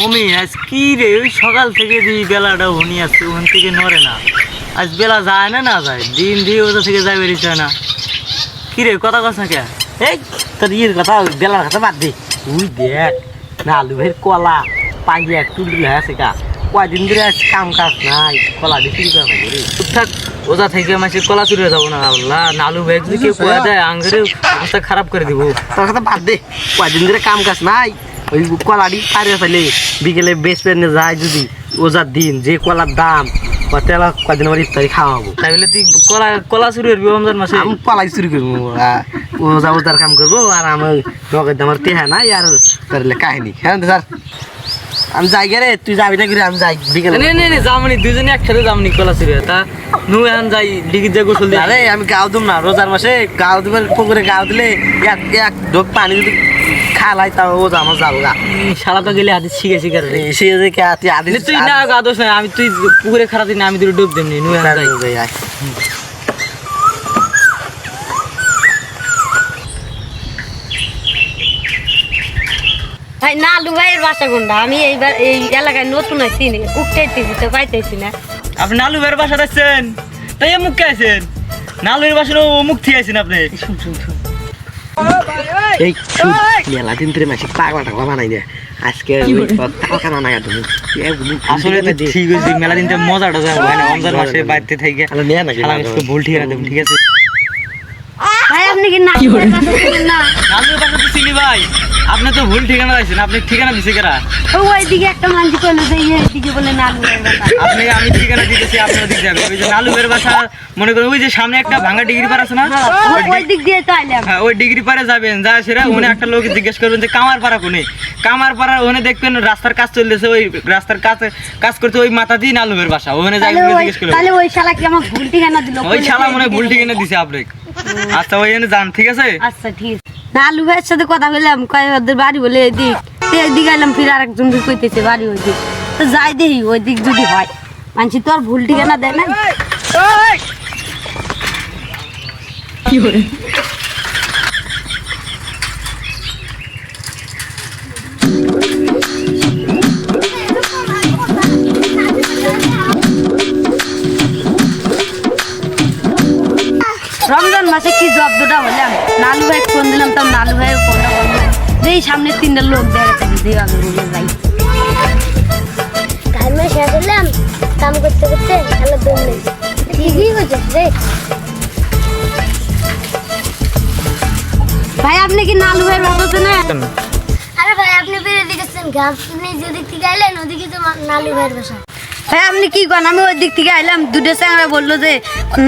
mummy আজ কি রে ওই সকাল থেকে দিই বেলাটা হনি আসছে ওখান থেকে নড়ে না আজ বেলা যায় না যায় দিন দিয়ে ওটা থেকে যাই বেরিয়েছে না কি রে কথা কস না কে এই তোর ইয়ের কথা বেলার কথা বাদ দে তুই দেখ না আলু ভাইয়ের কলা পাইয়ে একটু দিলে আছে কা কয়দিন ধরে আজ কাম কাজ নাই কলা দিয়ে চুরি করা নাকি রে ঠিকঠাক ওটা থেকে মাসে কলা চুরি হয়ে যাবো না আল্লাহ নালু ভাই যদি কেউ কোয়া দেয় আঙ্গের অবস্থা খারাপ করে দিব তোর কথা বাদ দে কয়দিন ধরে কাম কাজ নাই ওই কলাটি পারে ফেলে বিকেলে বেশ পেনে যায় যদি ওজার দিন যে কলার দাম তেলা কদিন আমার ইফতারি খাওয়াবো তাই বলে তুই কলা কলা চুরি করবি রমজান মাসে আমি কলাই চুরি করবো ওজা ওজার কাম করবো আর আমার নগদ আমার টেহা নাই আর তাহলে কাহিনী হ্যাঁ স্যার আমি যাই গে রে তুই যাবি না করে আমি যাই বিকেলে নে যামনি দুজনে একসাথে যামনি কলা চুরি তা নু এখন যাই ডিগির যে গোসল দিয়ে আরে আমি গাও দুম না রোজার মাসে গাও দিবার পুকুরে গাও দিলে এক ঢোক পানি যদি খালাই তাও ওজা আমার যাবো গা শালা তো গেলে হাতে শিখে শিখে সে যে কে তুই আদি তুই না গা দোষ নাই আমি তুই পুকুরে খারাপ দিন আমি দুটো ডুব দেমনি নু এখন যাই ভাই নালু ভাইয়ের বাসা কোনটা আমি এইবার এই এলাকায় নতুন আছি উঠতেছি তো পাইতেছি না আপনি নালু ভাইয়ের বাসা আছেন তাই মুখ কে আছেন নালুর বাসার মুখ থেকে আছেন আপনি এই মেলা দিন ধরে মাসে পাগলা টাগলা বানাই না আজকে টাকা না তুমি আসলে তো ঠিক আছে মেলা দিন মজাটা যাবো রমজান মাসে বাড়িতে থেকে ভুল ঠিকানা দেবেন ঠিক আছে ভাই আপনি কি না নালুর বাসা তো চিনি ভাই আপনি তো ভুল ঠিকানা দিয়েছেন আপনি ঠিকানা দিছে কেরা ওইদিকে একটা মানুষ করলো যে এইদিকে বলে নালু ভাইয়ের বাসা আপনি আমি ঠিকানা দিতেছি আপনার দিক যাবে ওই যে নালু ভাইয়ের বাসা মনে করেন ওই যে সামনে একটা ভাঙা ডিগ্রি পার আছে না ওই দিক দিয়ে তো আইলাম হ্যাঁ ওই ডিগ্রি পারে যাবেন যা সেরা ওখানে একটা লোক জিজ্ঞেস করবেন যে কামার পাড়া কোনে কামার পাড়া ওখানে দেখবেন রাস্তার কাজ চলতেছে ওই রাস্তার কাজ করতে ওই মাথা দিয়ে নালু ভাইয়ের বাসা ওখানে যাই জিজ্ঞেস করবেন তাহলে ওই শালা কি আমার ভুল ঠিকানা দিল ওই শালা মনে ভুল ঠিকানা দিছে আপনাকে আচ্ছা ওইখানে যান ঠিক আছে আচ্ছা ঠিক আছে নালু ভাইয়ের সাথে কথা বললাম কয় ওদের বাড়ি বলে এদিক আইলাম ফির আরেকজন কইতেছে বাড়ি ওই দিক তো যাই দেখি ওই দিক যদি হয় মানছি তো আর ভুল ঠিকানা দেয় না কি করে রমজান মাসে কি জব্দটা হলাম নালু ভাই ফোন দিলাম তাও নালু ভাইয়ের ফোনটা বন্ধ যেই সামনে তিনটা লোক দেখাচ্ছে দিয়ে আমি বলে যাই ঘামে শেষ হলাম কাম করতে করতে খেলা দৌড়ে ঠিকই হয়েছে রে ভাই আপনি কি নালু ভাইয়ের বাসাতে না আরে ভাই আপনি বেরিয়ে দিকেছেন ঘাম আপনি যেদিক থেকে আইলেন ওদিকে তো নালু ভাইয়ের বাসা ভাই আপনি কি করেন আমি ওই দিক থেকে আইলাম দুটো চ্যাংরা বললো যে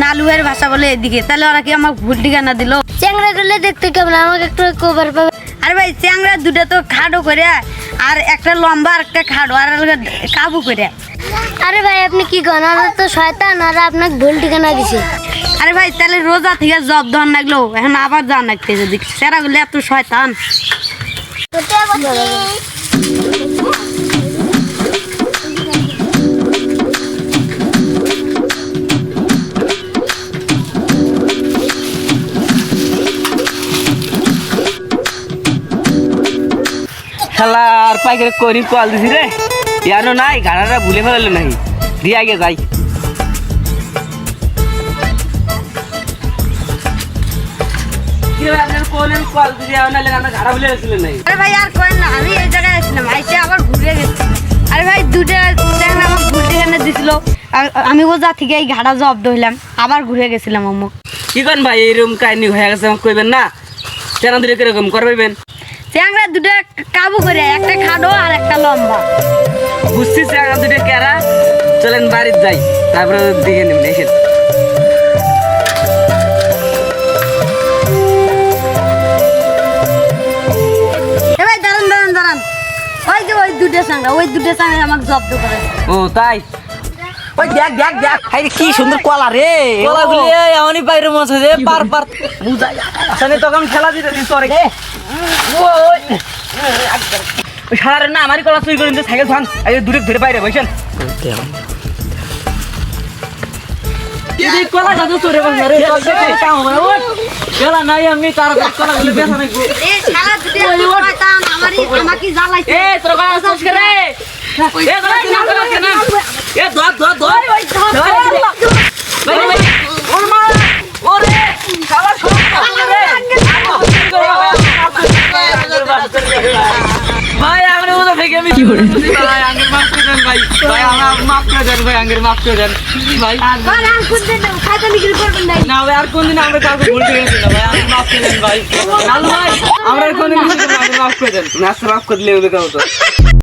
নালু ভাইয়ের ভাষা বলে এদিকে তাহলে ওরা কি আমার ভুল ঠিকানা দিল চ্যাংরা করলে দেখতে কেমন আমাকে একটু কভার পাবে আরে ভাই চ্যাংরা দুটো তো খাড়ো করে আর একটা লম্বা আর একটা খাড়ো আর কাবু করে আরে ভাই আপনি কি করেন ওরা তো শয়তান ওরা আপনাকে ভুল ঠিকানা দিছে আরে ভাই তাহলে রোজা থেকে জব ধন লাগলো এখন আবার যান লাগতে যদি সেরা গুলো এত শয়তান খেলা আর পাইকারে করি কল দিছি রে ইয়ানো নাই গাড়াটা ভুলে ফেলালো নাকি দিয়ে আগে যাই আরে ভাই আর করেন না আমি এই জায়গায় আসলাম আইসে আবার ঘুরে গেছি আরে ভাই দুটো চ্যাংরা আমার ভুল ঠিকানা দিছিল আমি ওজা থেকে এই ঘাড়া জব্দ হইলাম আবার ঘুরে গেছিলাম অমুক কি করেন ভাই এরকম কাহিনী হয়ে গেছে আমাকে কইবেন না চেনা দিলে কিরকম করবেন চ্যাংরা দুটো কাবু করে একটা খাড়ো আর একটা লম্বা বুঝছি চেনা দুটো কেরা চলেন বাড়িতে যাই তারপরে দিকে নেবেন এসে ভাই দাঁড়ান ওই যে ওই দুটো চ্যাংরা আমাকে জব্দ করে ও তাই ওই দেখ হাই কি সুন্দর কলা রে কলাগুলি এমনই বাইরে মজা যে পার বুঝাই আসলে তখন খেলা দিতে দিস তোরে ওই সারা না আমারই কলা চুরি করে সাইকেল ফান এই দূরে ধরে বাইরে বসেন এই কলা দাদু তোরে বসে রে কাম হবে ওঠ গেলা নাই আমি তার কলাগুলি বেচা নাই এই শালা দুটো শয়তান আমাকে জ্বালাইছে তোর কলা চাষ করে ভাই আমরা ওটা থেকে আমি কি করে ভাই আঙ্গুর মাফ করে দেন ভাই ভাই আমার মাফ করে দেন ভাই আঙ্গুর মাফ করে দেন ভাই ভাই আর কোন দিন খাতা বিক্রি করবেন না না ভাই আর কোনদিন আমরা কাউকে ভুলতে গেছি না ভাই আঙ্গুর মাফ করে দেন ভাই নালু ভাই আমরা কোনদিন ভুলতে না মাফ করে দেন না মাফ করে দিলে হবে কাউ তো